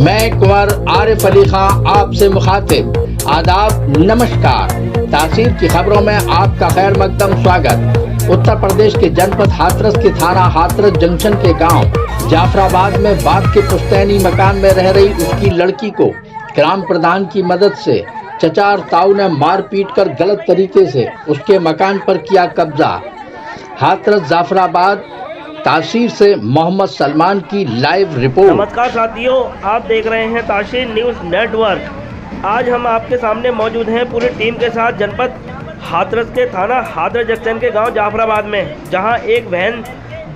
मैं कुंवर आरिफ अली खां आपसे मुखातिब। आदाब, नमस्कार। तासीर की खबरों में आपका खैर मकदम स्वागत। उत्तर प्रदेश के जनपद हाथरस के थाना हाथरस जंक्शन के गांव जाफराबाद में बाप के पुश्तैनी मकान में रह रही उसकी लड़की को ग्राम प्रधान की मदद से चचा और ताऊ ने मार पीट कर गलत तरीके से उसके मकान पर किया कब्जा। हाथरस जाफराबाद तासीर से मोहम्मद सलमान की लाइव रिपोर्ट। नमस्कार साथियों, आप देख रहे हैं तासीर न्यूज़ नेटवर्क। आज हम आपके सामने मौजूद हैं पूरी टीम के साथ जनपद हाथरस के थाना हाथरस जंक्शन के गांव जाफराबाद में, जहां एक बहन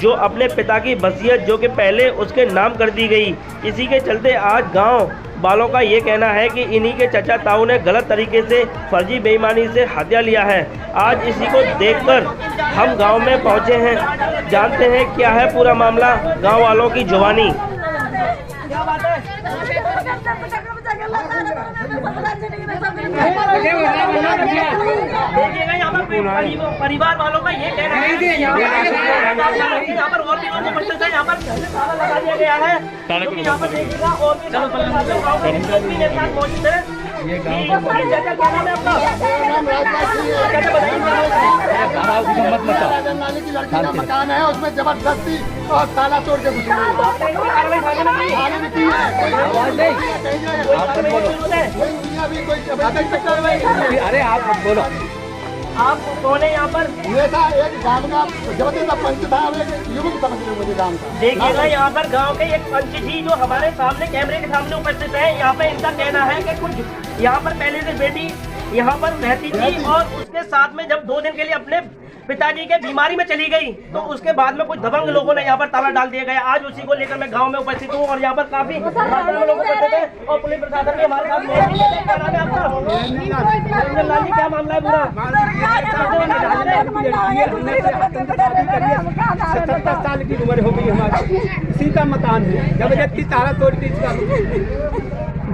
जो अपने पिता की वसीयत जो कि पहले उसके नाम कर दी गई, इसी के चलते आज गांव वालों का ये कहना है कि इन्हीं के चचा ताऊ ने गलत तरीके से फर्जी बेईमानी से हत्या लिया है। आज इसी को देखकर हम गांव में पहुंचे हैं, जानते हैं क्या है पूरा मामला गांव वालों की जुबानी। देखिएगा यहाँ पर परिवार वालों का ये कहना है कि यहाँ पर और भी लोगों को यहाँ पर ताला लगा दिया गया है, क्योंकि यहाँ पर देखिएगा और भी मेरे साथ मौजूद है। ये चाचा क्या नाम है आपका? मकान है, उसमें जबरदस्ती और ताला तोड़ के घुस अरे आप बोलो, आप कौन है यहाँ पर? ये था एक गांव का जबरदस्त पंच था, युवक समझ रहे मुझे गांव का। देखिएगा यहाँ पर गांव के एक पंच जी जो हमारे सामने कैमरे के सामने उपस्थित है, यहाँ पे इनका कहना है कि कुछ यहाँ पर पहले से बेटी यहाँ पर रहती थी और उसके साथ में जब 2 दिन के लिए अपने पिताजी के बीमारी में चली गई, तो उसके बाद में कुछ दबंग लोगों ने यहाँ पर ताला डाल दिया गया। आज उसी को लेकर मैं गांव में उपस्थित हूँ और यहाँ पर काफी लोग उपस्थित हैं और पुलिस प्रशासन भी हमारे साथ मौजूद है। क्या नाम है आपका? लाल जी, क्या मामला है पूरा? 77 साल की उम्र हो गई हमारी, इसी का मकान है, जबरदस्ती ताला तोड़ के इसका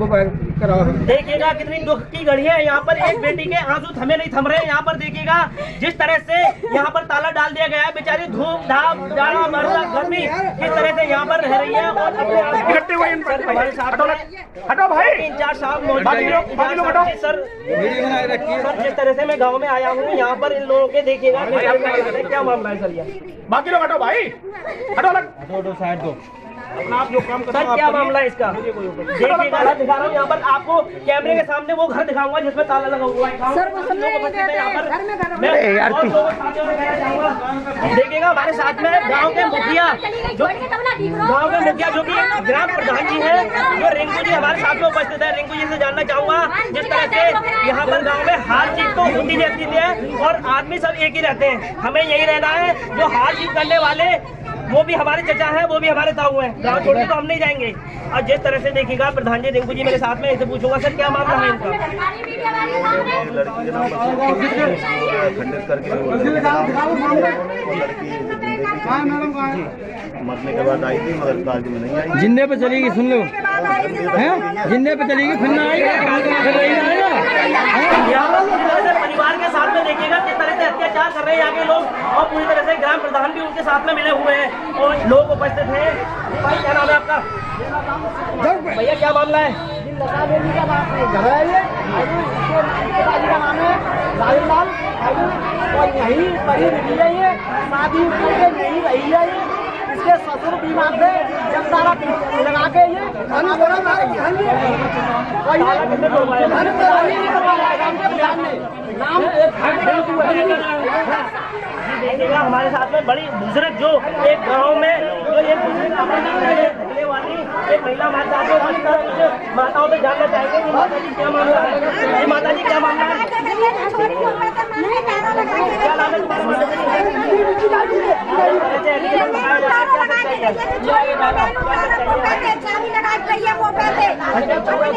देखिएगा कितनी दुख की घड़ी है। यहाँ पर एक बेटी के आंसू थमे नहीं थम रहे हैं। यहाँ पर देखिएगा जिस तरह से यहाँ पर ताला डाल दिया गया है, बेचारी धूप धाप जाड़ा मरना गर्मी किस तरह से यहाँ पर रह रही है और अपने इकट्ठे हुए हमारे साथ हटो भाई 3-4 साहब मौजूद सर। जिस तरह से मैं गाँव में आया हूँ, यहाँ पर इन लोगों के देखिएगा क्या मामला है सर। ये बाकी लोग हटो भाई, हटो लग साइड दो, आप जो काम करते सर क्या मामला है इसका? देखिएगा घर दिखा रहा हूँ, यहाँ पर आपको कैमरे के सामने वो घर दिखाऊंगा जिसमें ताला लगा हुआ है। देखिएगा हमारे साथ में गांव के मुखिया जो कि ग्राम प्रधान जी हैं, जो रिंकू जी हमारे साथ में उपस्थित है। रिंकू जी से जानना चाहूंगा, जिस तरह से यहाँ पर गाँव में हार जीत तो होती रहती है और आदमी सब एक ही रहते हैं, हमें यही रहना है। जो हार जीत करने वाले वो भी हमारे चचा हैं, वो भी हमारे ताऊ हैं। गाँव छोड़ के तो हम नहीं जाएंगे। और जिस तरह से देखिएगा प्रधान जी रिंकू जी मेरे साथ में, इसे पूछूंगा सर क्या मामला है इनका? लड़की के नाम खंडित करके मरने के बाद आई थी, मगर कार्य में नहीं आई। जिंदे पे चलेगी, सुन लो, जिंदे पे चलेगी फिर ना आएगा। परिवार के साथ में देखिएगा किस तरह से अत्याचार कर रहे हैं आगे लोग, और पूरी तरह से ग्राम प्रधान भी उनके साथ में मिले हुए हैं और लोग उपस्थित हैं। भाई क्या नाम है आपका? भैया क्या मामला है? का नाम है लाल और यही पढ़ी लिखी है, ये शादी नहीं रही है। ये इसके ससुर बीमार थे, जब सारा लगा के ये देखिएगा हमारे साथ में बड़ी बुजुर्ग जो एक गांव में जो एक बुजुर्ग वाली एक महिला माता माताओं से जानना चाहेंगे कि माता जी क्या मामला है? माता जी क्या मामला है? क्या नाम है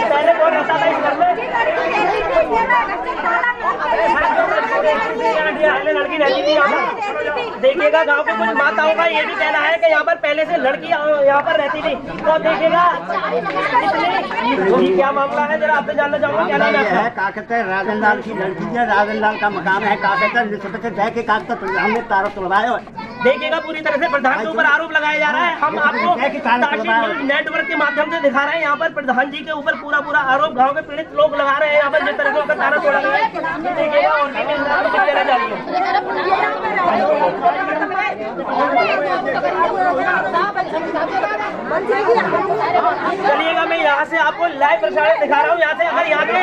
पहले कौन रहता था इस घर में? लड़की रहती थी यहाँ पर। देखिएगा गांव के कुछ माताओं का ये भी कहना है कि यहाँ पर पहले से लड़की यहाँ पर रहती थी। तो देखिएगा क्या मामला है, जरा आपसे जानना चाहूँगा क्या नाम है? का कहते हैं राजन लाल की लड़की है, राजन लाल का मकान है। का कहते हैं हमने तारा तोड़वाया देखिएगा पूरी तरह से प्रधान के ऊपर आरोप लगाया जा रहा है। हम आपको ताशी न्यूज नेटवर्क के माध्यम से दिखा रहे हैं। यहाँ पर प्रधान जी के ऊपर पूरा आरोप गांव के पीड़ित लोग लगा रहे हैं। यहाँ पर जिस तरह से उनका तारा तोड़ा गया है, देखिएगा और भी कहना चाहिए। चलिएगा मैं यहाँ से आपको लाइव प्रसारण दिखा रहा हूँ। यहाँ से अगर यहाँ के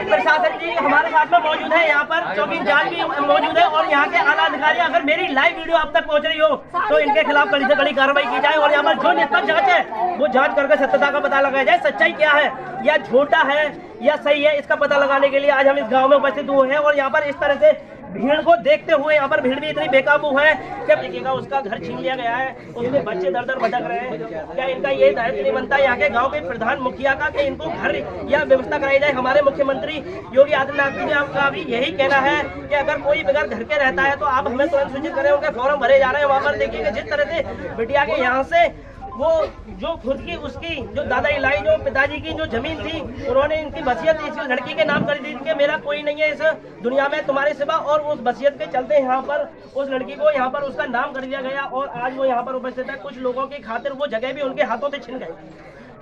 प्रशासन जी हमारे साथ में मौजूद है, यहाँ पर चौकी इंचार्ज भी मौजूद है और यहाँ के आला अधिकारी, अगर मेरी लाइव वीडियो आप तक पहुँच रही हो तो इनके खिलाफ कड़ी से कड़ी कार्रवाई की जाए और यहाँ पर जो निष्पक्ष जांच है वो जांच करके सत्यता का पता लगाया जाए। सच्चाई क्या है या झूठा है या सही है, इसका पता लगाने के लिए आज हम इस गाँव में उपस्थित हुए हैं। और यहाँ पर इस तरह से भीड़ को देखते हुए यहाँ पर भीड़ भी इतनी बेकाबू है कि देखिएगा उसका घर छीन लिया गया है, उसके बच्चे दर दर भटक रहे हैं। क्या इनका ये दायित्व नहीं बनता यहाँ के गांव के प्रधान मुखिया का कि इनको घर या व्यवस्था कराई जाए? हमारे मुख्यमंत्री योगी आदित्यनाथ जी ने का भी यही कहना है कि अगर कोई बगैर घर के रहता है तो आप हमें तुरंत सूचित करें। उनके फॉर्म भरे जा रहे हैं। वहाँ पर देखिएगा जिस तरह से बिटिया के यहाँ से वो जो खुद की उसकी जो दादाई लाई जो पिताजी की जो जमीन थी उन्होंने इनकी वसीयत इस लड़की के नाम कर दी कि मेरा कोई नहीं है इस दुनिया में तुम्हारे सिवा, और उस वसीयत के चलते यहाँ पर उस लड़की को यहाँ पर उसका नाम कर दिया गया और आज वो यहाँ पर उपस्थित है। कुछ लोगों की खातिर वो जगह भी उनके हाथों से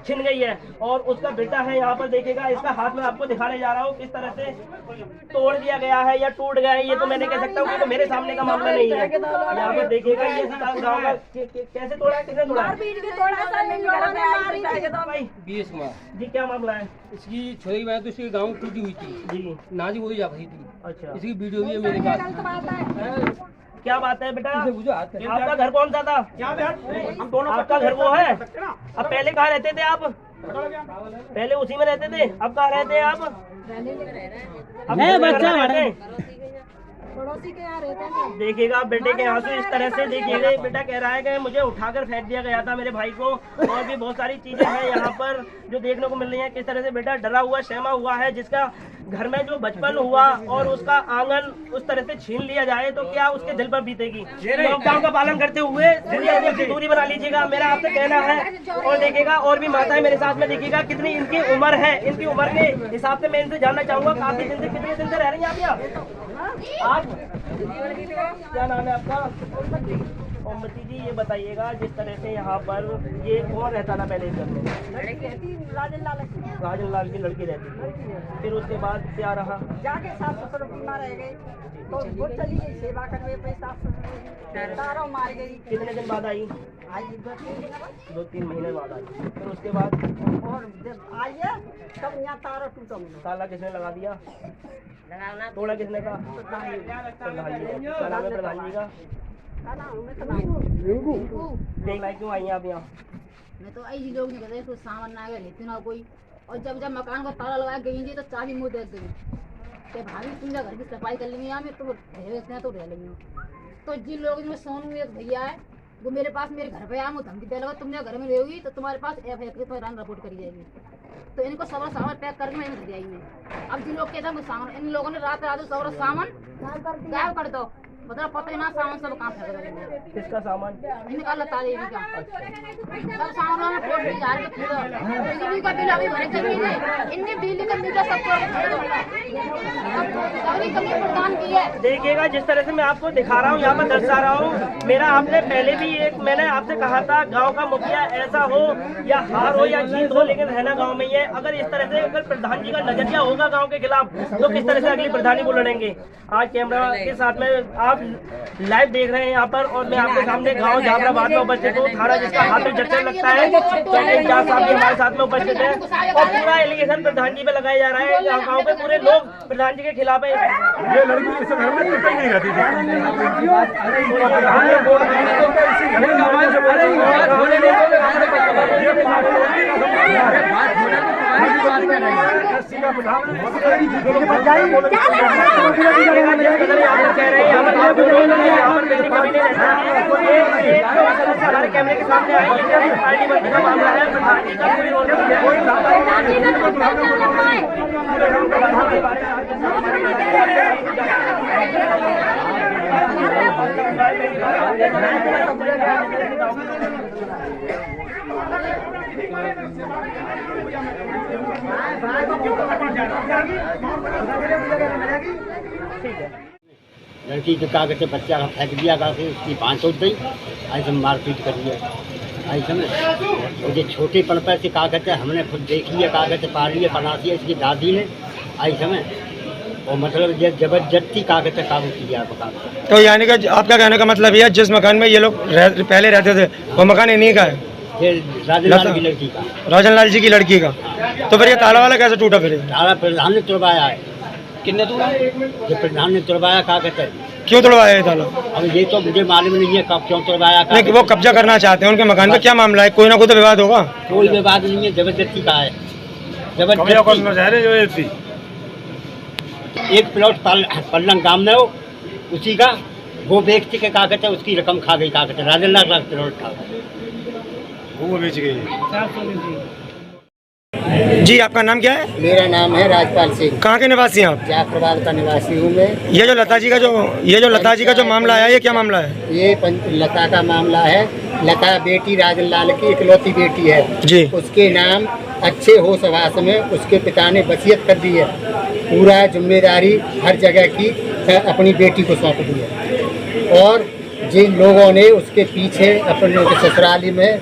छिन गई है और उसका बेटा है यहाँ पर देखिएगा, इसका हाथ में आपको दिखाने जा रहा हूँ किस तरह से तोड़ दिया गया है या टूट गया है। ये तो मैंने कह सकता हूँ कि तो मेरे सामने का मामला नहीं है। यहाँ पर देखिएगा ये गाँव का कैसे तोड़ा है, किसने तोड़ा है? जी क्या मामला है? इसकी छोरी बहन तो इसके गाँव टूटी हुई थी जी, नाजी बोली जा रही थी। अच्छा, इसकी वीडियो भी है मेरे पास। क्या बात है बेटा? आपका आपका घर कौन सा था? हम दोनों आपका घर वो है? अब पहले कहाँ रहते थे आप? पहले उसी में रहते थे, अब कहाँ रहते हैं आप? अब बच्चा पड़ोसी के यहाँ रहते हैं। देखिएगा बेटे के यहाँ से इस तरह से देखिएगा, बेटा कह रहा है कि मुझे उठाकर फेंक दिया गया था मेरे भाई को, और भी बहुत सारी चीजें हैं यहाँ पर जो देखने को मिल रही हैं। किस तरह से बेटा डरा हुआ सहमा हुआ है, जिसका घर में जो बचपन हुआ और उसका आंगन उस तरह से छीन लिया जाए तो क्या उसके दिल पर बीतेगी। लॉकडाउन का पालन करते हुए दूरी बना लीजिएगा, मेरा आपसे कहना है। और देखिएगा और भी माताएं मेरे साथ में, देखिएगा कितनी इनकी उम्र है, इनकी उम्र के हिसाब से मैं इनसे जानना चाहूंगा काफी दिन से, कितने दिन से रह रही हैं आप? क्या नाम है आपका? ओमती जी, ये बताइएगा जिस तरह से यहाँ पर ये कौन रहता था पहले इस घर में? राजन लाल की लड़की रहती थी, फिर उसके बाद क्या रहा? जाके सास ससुर बीमार रह गए तो वो चली गई सेवा करने पे, सास ससुर तारों मार गई। कितने दिन बाद आई? आई 2-3 महीने बाद आई। फिर उसके बाद और जब आई है तब यहाँ तारों टूटा। ताला किसने लगा दिया? तोड़ा किसने का? प्रधान जी का। देखना क्यों आई आप यहाँ? मैं तो ऐसी लोग नहीं कहते, कुछ सामान ना लेती ना कोई, और जब जब मकान का ताला लगाया गई तो चाबी मुँह दे गई कि भाभी तुम घर की सफाई कर लेंगे यहाँ में तो रह लेंगे। तो जिन लोग में सोनू एक भैया है वो मेरे पास मेरे घर पे आया, मुझे धमकी दे लगा तुमने घर में रहोगी तो तुम्हारे पास FIR रिपोर्ट करी जाएगी। तो इनको सारा सामान पैक करके मैं घर आई में। अब जिन लोग कहते हैं सामान, इन लोगों ने रात सारा सामान गायब कर दो, मतलब पता ही ना सामान सब कहाँ फेंक रहे। किसका सामान? इनका लता देवी का सब सामान में फोड़ जा रहे पूरा। बिजली का बिल अभी भरे चली है, इनने बिजली का बिल सबको कमी प्रदान की है। देखिएगा जिस तरह से मैं आपको दिखा रहा हूँ, यहाँ पर दर्शा रहा हूँ। मेरा आपने पहले भी मैंने आपसे कहा था, गांव का मुखिया ऐसा हो या हार हो या जीत हो, लेकिन रहना गांव में ही है। अगर इस तरह से अगर प्रधान जी का नजरिया होगा गांव के खिलाफ तो किस तरह से अगली प्रधानी वो लड़ेंगे। आज कैमरा के साथ में आप लाइव देख रहे हैं यहाँ पर, और मैं आपके सामने गांव जाफराबाद में उपस्थित हूँ, थाना जिसका हाथ में जक्शन लगता है। इंचार्ज साहब भी हमारे साथ में उपस्थित है और पूरा एलिगेशन प्रधान जी पे लगाया जा रहा है। यहाँ गाँव के पूरे लोग प्रधान जी के खिलाफ है। ये लड़की इस घर में कहीं नहीं रहती हमारे कैमरे के सामने पार्टी बंदी का मामला है। प्रधान जी का ठीक है। लड़की के का कहते बच्चा का फेंक दिया का के उसकी बांस उठ गई, ऐसे मारपीट कर दिया ऐसे में। और ये छोटे पन पर से का कहते हमने खुद देख लिया का कहते पा लिया बना दिया इसकी दादी ने ऐसे में, और मतलब ये जबरदस्ती का कहते काबू किया बता। तो यानी कि आपका कहने का मतलब ये जिस मकान में ये लोग पहले रहते थे वो मकान इन्हीं का है? ये राजन की लड़की का, राजन लाल जी की लड़की का। तो फिर ये ताला वाला कैसे टूटा? फिर ताला प्रधान ने तोड़वाया है। कितने तोड़ा? ये प्रधान ने तोड़वाया का कहते हैं। क्यों तोड़वाया ये ताला? अब ये तो मुझे मालूम नहीं है कब क्यों तोड़वाया। नहीं, वो कब्जा करना चाहते हैं उनके मकान में, क्या मामला है? कोई ना कोई तो विवाद होगा। कोई विवाद नहीं है, जबरदस्ती का है, जबरदस्ती। एक प्लॉट पल्लंग गांव में हो उसी का, वो व्यक्ति के का कहते उसकी रकम खा गई का कहते राजन लाल प्लॉट खा वो बेच गई। जी आपका नाम क्या है? मेरा नाम है राजपाल सिंह। कहाँ के निवासी हैं आप? जाफराबाद का निवासी हूँ मैं। ये जो लता जी का जो मामला आया, ये क्या मामला है? ये लता का मामला है। लता बेटी राजन लाल की इकलौती बेटी है जी। उसके नाम अच्छे होश हवास में उसके पिता ने वसीयत कर दी है, पूरा जिम्मेदारी हर जगह की अपनी बेटी को सौंप दी है। और जिन लोगों ने उसके पीछे अपने ससुराली में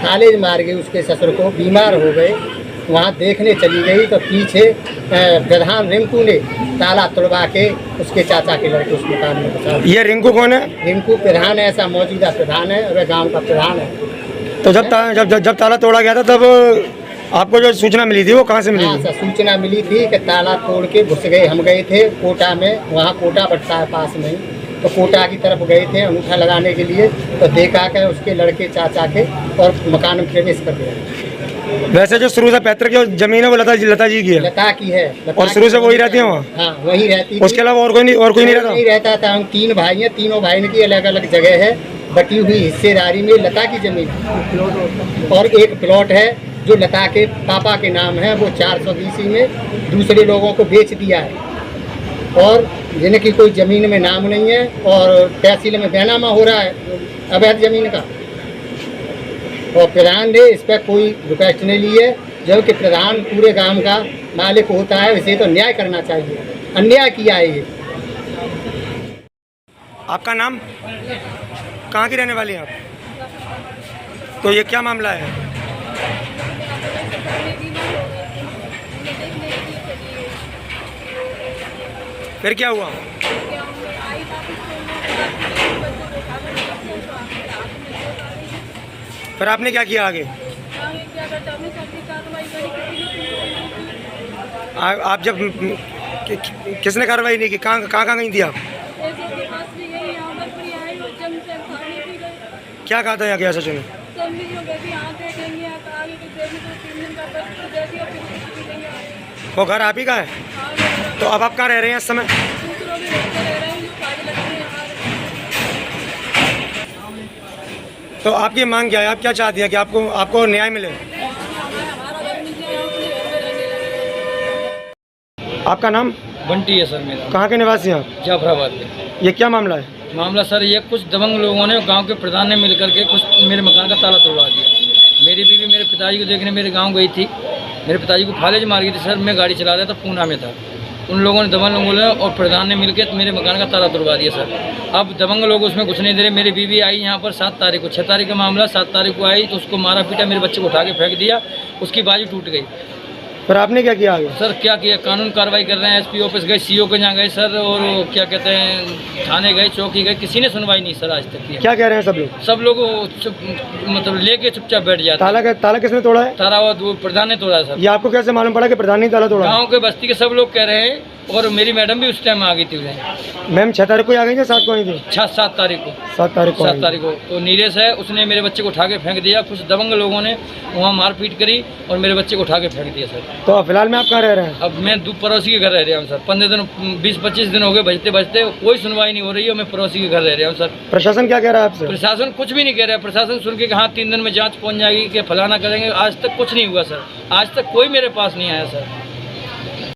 ताले मार गए, उसके ससुर को बीमार हो गए, वहाँ देखने चली गई तो पीछे प्रधान रिंकू ने ताला तोड़वा के उसके चाचा के लड़के उस मकान में बचा। ये रिंकू कौन है? रिंकू प्रधान है, ऐसा मौजूदा प्रधान है और गांव का प्रधान है। तो जब ताला तोड़ा गया था तब आपको जो सूचना मिली थी वो कहाँ से मिली थी? हाँ, सूचना मिली थी कि ताला तोड़ के घुस गए। हम गए थे कोटा में, वहाँ कोटा पड़ता है पास में, तो कोटा की तरफ गए थे अंगूठा लगाने के लिए, तो देखा कि उसके लड़के चाचा के और मकान में प्रवेश कर गया। वैसे जो शुरू से पैतृक जो जमीन है वो लता जी की है? लता की है। और शुरू से वही रहती है वहाँ? हाँ, वही रहती है। उसके अलावा और कोई नहीं रहता था। हम 3 भाई हैं, तीनों भाई की अलग अलग जगह है, बटी हुई हिस्सेदारी में लता की जमीन और एक प्लॉट है जो लता के पापा के नाम है, वो 420 में दूसरे लोगों को बेच दिया है और जिनकी कोई ज़मीन में नाम नहीं है और तहसील में बैनामा हो रहा है अवैध ज़मीन का। और प्रधान ने इस पर कोई रिक्वेस्ट नहीं ली है, जबकि प्रधान पूरे गांव का मालिक होता है, इसे तो न्याय करना चाहिए। अन्याय किया है ये। आपका नाम? कहाँ की रहने वाली हैं आप? तो ये क्या मामला है? फिर क्या हुआ? फिर आपने क्या किया आगे? आप जब किसने कार्रवाई नहीं की? कहाँ गई थी आप? क्या कहा था यहाँ गया सचिन ने? वो घर आप ही का है? तो अब आप कहाँ रह रहे हैं इस समय? तो आपकी मांग क्या है? आप क्या चाहती है कि आपको न्याय मिले? आपका नाम? बंटी है सर मेरा। कहाँ के निवासी हैं आप? जाफराबाद के। ये क्या मामला है? मामला सर ये कुछ दबंग लोगों ने गांव के प्रधान ने मिलकर के कुछ मेरे मकान का ताला तोड़वा दिया। मेरी बीवी मेरे पिताजी को देखने मेरे गांव गई थी, मेरे पिताजी को फालेज मार गई थी सर। मैं गाड़ी चला रहा था, पूना में था। उन लोगों ने दबंग लोगों ने और प्रधान ने मिलकर मेरे मकान का ताला तोड़वा दिया सर। अब दबंग लोग उसमें कुछ नहीं दे रहे। मेरी बीवी आई यहाँ पर 7 तारीख को, 6 तारीख का मामला, 7 तारीख को आई तो उसको मारा पीटा, मेरे बच्चे को उठा के फेंक दिया, उसकी बाजू टूट गई। फिर आपने क्या किया आगे? सर क्या किया, कानून कार्रवाई कर रहे हैं। एसपी ऑफिस गए, सीओ के यहाँ गए सर, और क्या कहते हैं थाने गए, चौकी गए, किसी ने सुनवाई नहीं सर आज तक की। क्या कह रहे हैं सब लोग? सब लोग मतलब लेके चुपचाप बैठ जाते। ताला किसने तोड़ा है? ताला वो प्रधान ने तोड़ा सर। ये आपको कैसे मालूम पड़ा कि प्रधान ने ताला तोड़ा? गाँव के बस्ती के सब लोग कह रहे हैं, और मेरी मैडम भी उस टाइम आ गई थी उधर। मैम 6 तारीख को आ गई थी, 7 को आई थी? 7 तारीख को। 7 तारीख को। 7 तारीख को तो नीरज है, उसने मेरे बच्चे को उठा के फेंक दिया। कुछ दबंग लोगों ने वहाँ मारपीट करी और मेरे बच्चे को उठा के फेंक दिया सर। तो फिलहाल में आप कहाँ रह रहे हैं? अब मैं पड़ोसी के घर रह रहा हूँ सर। 15 दिन 20-25 दिन हो गए बजते बजते, कोई सुनवाई नहीं हो रही है। मैं पड़ोसी के घर रह रहा हूँ सर। प्रशासन क्या कह रहा है आपसे? प्रशासन कुछ भी नहीं कह रहा है। प्रशासन सुन के हाँ 3 दिन में जांच पहुँच जाएगी कि फलाना करेंगे, आज तक कुछ नहीं हुआ सर। आज तक कोई मेरे पास नहीं आया सर।